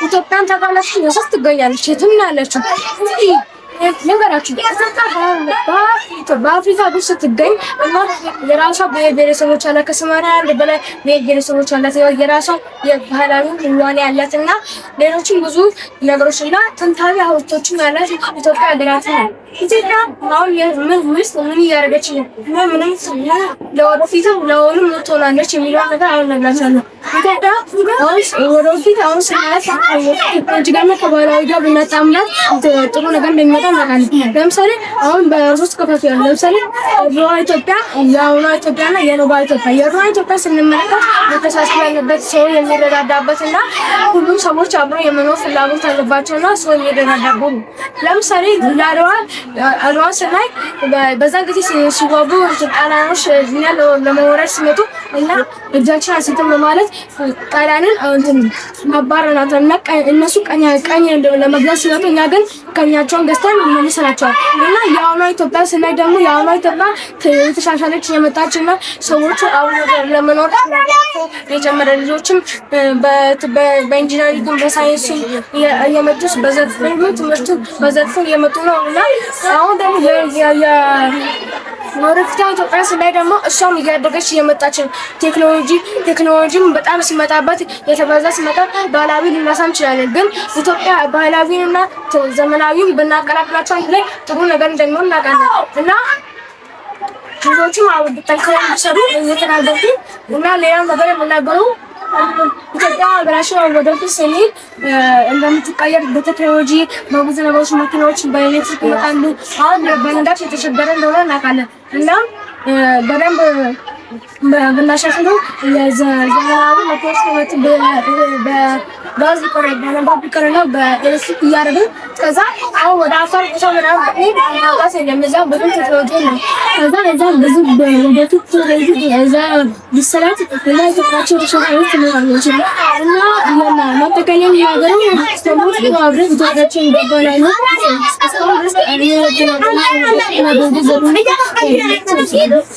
ኢትዮጵያን ታውቃላችሁ? የሶስት ትገኛለች የትም ነው ያለችው። ነገራችሁ በአፍሪካ ውስጥ ስትገኝ እና የራሷ ብሔረሰቦች አላት። ከሰማንያ አንድ በላይ ብሔረሰቦች አላት። የራሷ የባህላዊ ህዋኔ ያላት እና ሌሎችም ብዙ ነገሮች እና ጥንታዊ ሐውልቶችም ያላት ኢትዮጵያ ሀገራችን ነው። ኢትዮጵያ አሁን ምን እያደረገች ነው? ምንም ለወደፊት ለሁሉም ትሆናለች የሚለውን ነገር አሁን እነግራችኋለሁ። ኢትዮጵያ ወደፊት አሁን ስናያት እጅጋና ከባህላዊ ጋር ብናጣምራት ጥሩ ነገር እንደሚመጣ እናውቃለን። ለምሳሌ አሁን በሶስት ከፋፍለናል። ለምሳሌ የድሮዋ ኢትዮጵያ፣ የአሁኗ ኢትዮጵያና የኖባ ኢትዮጵያ። የድሮዋ ኢትዮጵያ ስንመለከት መተሳሰብ ያለበት ሰው የሚረዳዳበትና ሁሉም ሰዎች አብረው የመኖር ፍላጎት አለባቸውና ሰው የሚረዳዳበት ነው። ለምሳሌ አድዋ ስናይ በዛ ጊዜ ሲዋጉ ጣሊያኖች እኛን ለመውረድ ሲመጡ እና እጃችን አንስተን በማለት ጣሊያንን ማባረናት እና እነሱ ቀኝ ለመግዛት ሲመጡ እኛ ግን ቀኛቸውን ገዝተን መልሰናቸዋል። እና የአሁኗ ኢትዮጵያ ስናይ ደግሞ የአሁኗ ኢትዮጵያ የተሻሻለች የመጣችና ሰዎቹ አሁን ለመኖር የጀመረ ልጆችም በኢንጂነሪንግ በሳይንስ እየመጡ በዘርፉ ትምህርቱ በዘርፉ እየመጡ ነው እና አሁን ደግሞ ወደፊት ኢትዮጵያ ስናይ ደግሞ እሷም እያደገች እየመጣች ነው። ቴክኖሎጂም በጣም ሲመጣበት የተበዛ ሲመጣ ባህላዊ ልናሳ እንችላለን። ግን ኢትዮጵያ ባህላዊና ዘመናዊም ብናቀላቅላቸው አንድ ላይ ጥሩ ነገር እንደሚሆን እናውቃለን እና ልጆችም ጠንክረው እንዲሰሩ እየተናገሩ እና ሌላም ነገር የምናገሩ ኢትዮጵያ ሀገራችን ወደፊት ስንሄድ እንደምትቀየር በቴክኖሎጂ በብዙ ነገሮች መኪናዎች በኤሌክትሪክ ይመጣሉ። አሁን በነዳጅ የተቸገረ እንደሆነ እናውቃለን እና በደንብ ብናሻሽሉ ዘመናዊ መኪናዎች በጋዝ ይቀረና በኤሌክትሪክ እያደረግን ከዛ አሁን ወደ አፋር ቦታ ምናምን ማውጣት የለም። እዛ ብዙ ቴክኖሎጂ ነው። ከዛ እዛ ብዙ ወደፊት እዛ ቢሰራት እና ኢትዮጵያቸው ተሻሽሎች ትኖራለች እና ማጠቃለያ የሚናገረው ሰዎች አብረን ኢትዮጵያቸው ይገባናል ነው። እስካሁን ድረስ